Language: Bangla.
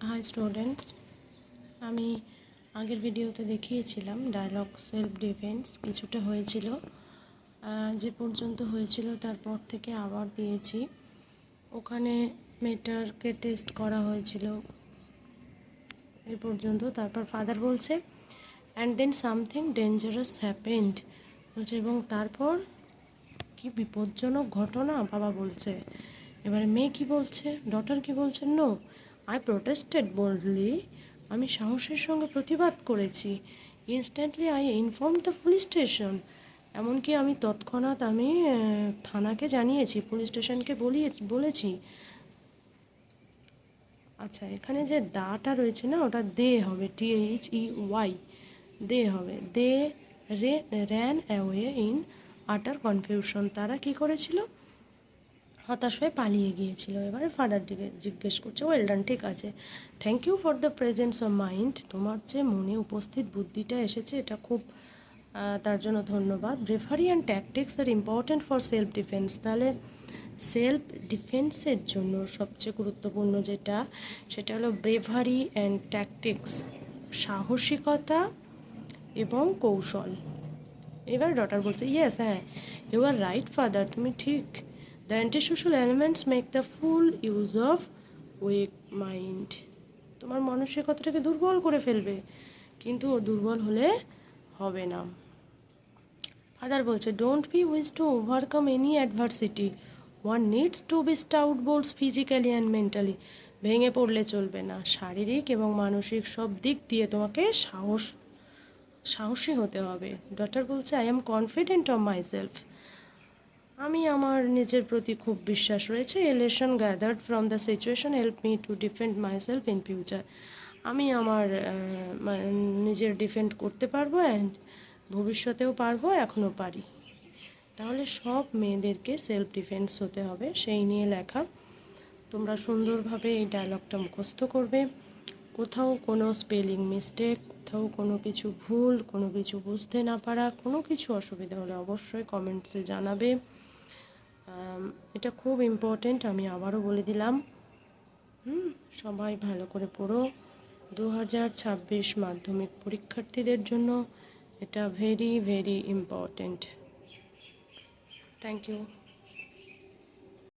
হাই স্টুডেন্টস, আমি আগের ভিডিওতে দেখিয়েছিলাম ডায়লগ সেলফ ডিফেন্স কিছুটা হয়েছিল, যে পর্যন্ত হয়েছিল তারপর থেকে আবার দিয়েছি। ওখানে মেটারকে টেস্ট করা হয়েছিল এই পর্যন্ত। তারপর ফাদার বলছে and then something dangerous happened বলছে, এবং তারপর কি বিপজ্জনক ঘটনা বাবা বলছে। এবারে মেয়ে কি বলছে, ডটার কি বলছে, নো আই প্রোটেস্টেড বোল্ডলি, আমি সাহসের সঙ্গে প্রতিবাদ করেছি। Instantly I inform the police station, এমনকি আমি তৎক্ষণাৎ থানাকে জানিয়েছি, পুলিশ স্টেশনকে বলেছি। আচ্ছা, এখানে যে দাটা রয়েছে না, ওটা দে হবে, THEY, দে হবে। দে র্যান অ্যাওয়ে ইন আটার কনফিউশন, তারা কি করেছিল, হতাশ হয়ে পালিয়ে গিয়েছিল। এবারে ফাদার দিকে জিজ্ঞেস করছে, ওয়েল ডান, ঠিক আছে, thank you for the presence of mind, তোমার যে মনে উপস্থিত বুদ্ধিটা এসেছে এটা খুব, তার জন্য ধন্যবাদ। Bravery and tactics are important for self defence, তাহলে সেলফ ডিফেন্সের জন্য সবচেয়ে গুরুত্বপূর্ণ যেটা, সেটা হলো ব্রেভারি অ্যান্ড ট্যাকটিক্স, সাহসিকতা এবং কৌশল। এবার ডটার বলছে, ইয়েস, হ্যাঁ, ইউ আর রাইট ফাদার, তুমি ঠিক। The antisocial elements make the full use of weak mind, তোমার মানসিকতাটাকে দুর্বল করে ফেলবে, কিন্তু ও দুর্বল হলে হবে না। ফাদার বলছে, don't be wise to overcome any adversity, one needs to be stout bolds physically and mentally, ভেঙে পড়লে চলবে না, শারীরিক এবং মানসিক সব দিক দিয়ে তোমাকে সাহসী হতে হবে। ডটার বলছে, I am confident of my self, আমি আমার নিজের প্রতি খুব বিশ্বাস রয়েছে। A lesson gathered from the situation help me to defend my self in future, আমি আমার নিজের ডিফেন্ড করতে পারবো, অ্যান্ড ভবিষ্যতেও পারবো, এখনও পারি। তাহলে সব মেয়েদেরকে সেলফ ডিফেন্স হতে হবে, সেই নিয়ে লেখা। তোমরা সুন্দরভাবে এই ডায়লগটা মুখস্থ করবে। কোথাও কোনো স্পেলিং মিস্টেক, কোথাও কোনো কিছু ভুল, কোনো কিছু বুঝতে না পারা, কোনো কিছু অসুবিধা হলে অবশ্যই কমেন্টসে জানাবে। এটা খুব ইম্পর্টেন্ট, আমি আবারও বলে দিলাম। সবাই ভালো করে পড়ো। 2026 মাধ্যমিক পরীক্ষার্থীদের জন্য এটা very very important. Thank you.